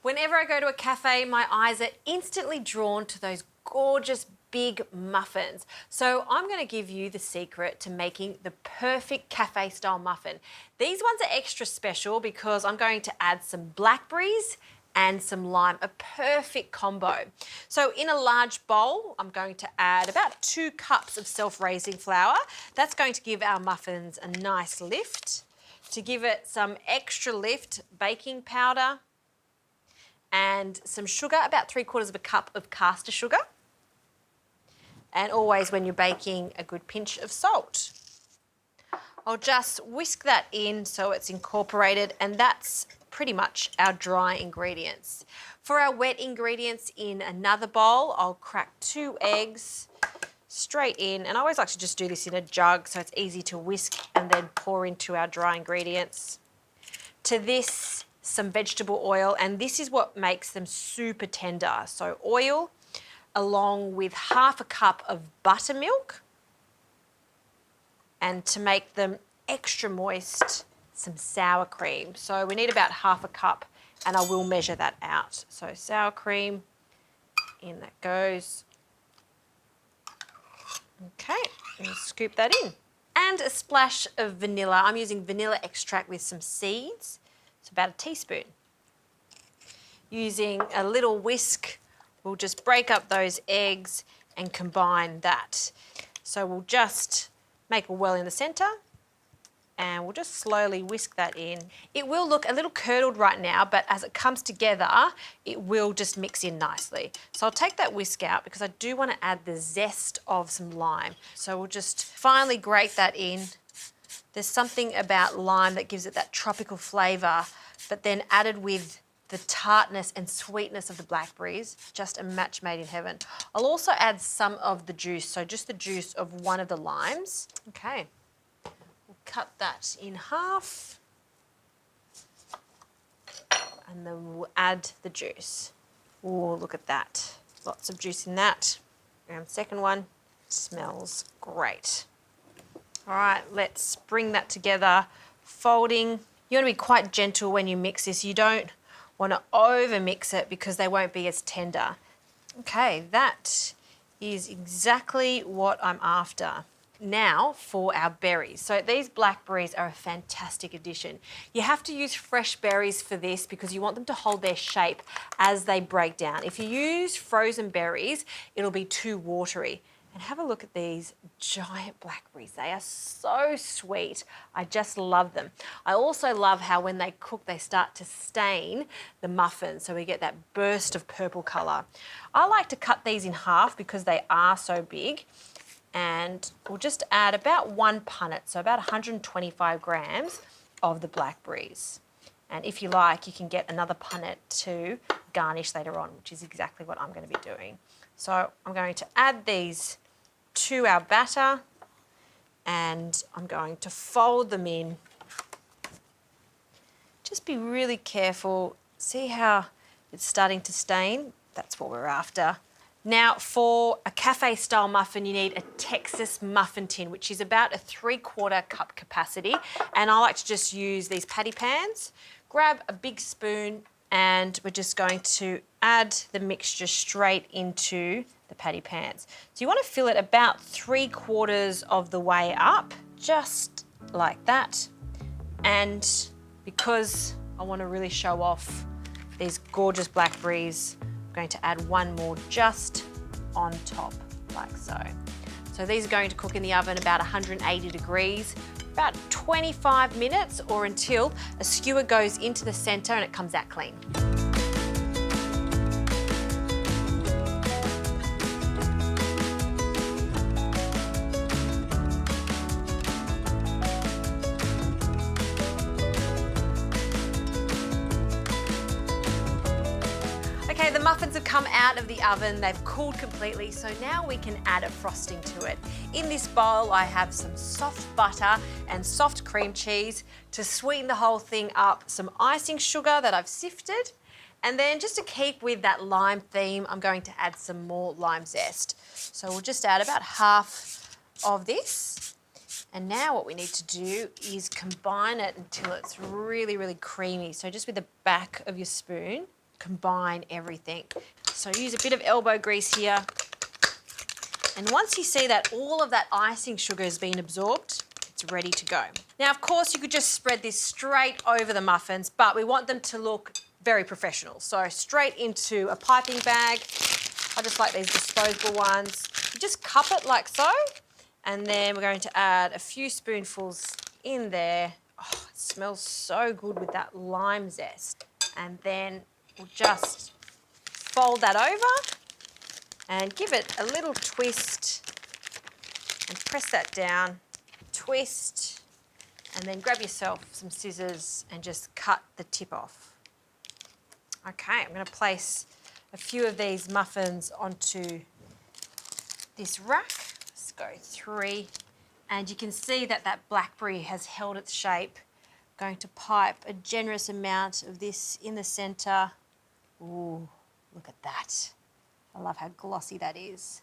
Whenever I go to a cafe, my eyes are instantly drawn to those gorgeous big muffins. So I'm going to give you the secret to making the perfect cafe style muffin. These ones are extra special because I'm going to add some blackberries and some lime, a perfect combo. So in a large bowl, I'm going to add about 2 cups of self-raising flour. That's going to give our muffins a nice lift. To give it some extra lift, baking powder and some sugar, about 3/4 of a cup of caster sugar. And always when you're baking, a good pinch of salt. I'll just whisk that in so it's incorporated, and that's pretty much our dry ingredients. For our wet ingredients in another bowl, I'll crack 2 eggs straight in, and I always like to just do this in a jug so it's easy to whisk and then pour into our dry ingredients. To this, some vegetable oil, and this is what makes them super tender. So oil, along with 1/2 cup of buttermilk, and to make them extra moist, some sour cream. So we need about 1/2 cup, and I will measure that out. So sour cream, in that goes. Okay, and scoop that in. And a splash of vanilla. I'm using vanilla extract with some seeds. It's about a teaspoon. Using a little whisk, we'll just break up those eggs and combine that. So we'll just make a well in the centre and we'll just slowly whisk that in. It will look a little curdled right now, but as it comes together, it will just mix in nicely. So I'll take that whisk out because I do want to add the zest of some lime. So we'll just finely grate that in. There's something about lime that gives it that tropical flavour, but then added with the tartness and sweetness of the blackberries, just a match made in heaven. I'll also add some of the juice, so just the juice of one of the limes. Okay, we'll cut that in half. And then we'll add the juice. Oh, look at that. Lots of juice in that. And second one, smells great. All right, let's bring that together, folding. You want to be quite gentle when you mix this. You don't want to over mix it because they won't be as tender. Okay, that is exactly what I'm after. Now for our berries. So these blackberries are a fantastic addition. You have to use fresh berries for this because you want them to hold their shape as they break down. If you use frozen berries, it'll be too watery. And have a look at these giant blackberries. They are so sweet. I just love them. I also love how when they cook, they start to stain the muffin, so we get that burst of purple colour. I like to cut these in half because they are so big. And we'll just add about 1 punnet, so about 125 grams of the blackberries. And if you like, you can get another punnet to garnish later on, which is exactly what I'm going to be doing. So I'm going to add these to our batter and I'm going to fold them in. Just be really careful. See how it's starting to stain? That's what we're after. Now for a cafe style muffin, you need a Texas muffin tin, which is about a 3/4 cup capacity. And I like to just use these patty pans. Grab a big spoon and we're just going to add the mixture straight into the patty pans. So you want to fill it about 3/4 of the way up, just like that. And because I want to really show off these gorgeous blackberries, I'm going to add 1 more just on top, like so. So these are going to cook in the oven about 180 degrees, about 25 minutes or until a skewer goes into the centre and it comes out clean. Okay, the muffins have come out of the oven, they've cooled completely, so now we can add a frosting to it. In this bowl, I have some soft butter and soft cream cheese. To sweeten the whole thing up, some icing sugar that I've sifted, and then just to keep with that lime theme, I'm going to add some more lime zest. So we'll just add about half of this. And now what we need to do is combine it until it's really, really creamy. So just with the back of your spoon, combine everything. So use a bit of elbow grease here. And once you see that all of that icing sugar has been absorbed, it's ready to go. Now, of course, you could just spread this straight over the muffins, but we want them to look very professional. So straight into a piping bag. I just like these disposable ones. You just cup it like so, and then we're going to add a few spoonfuls in there. Oh, it smells so good with that lime zest. And then we'll just fold that over and give it a little twist and press that down, twist, and then grab yourself some scissors and just cut the tip off. Okay, I'm going to place a few of these muffins onto this rack. Let's go 3. And you can see that that blackberry has held its shape. I'm going to pipe a generous amount of this in the centre. Ooh, look at that. I love how glossy that is.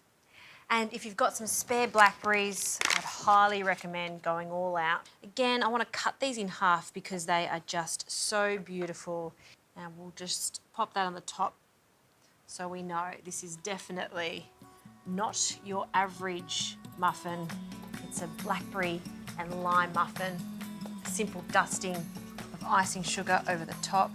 And if you've got some spare blackberries, I'd highly recommend going all out. Again, I want to cut these in half because they are just so beautiful. And we'll just pop that on the top so we know this is definitely not your average muffin. It's a blackberry and lime muffin. A simple dusting of icing sugar over the top.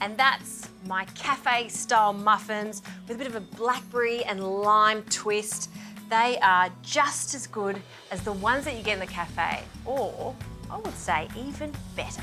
And that's my cafe-style muffins with a bit of a blackberry and lime twist. They are just as good as the ones that you get in the cafe, or I would say even better.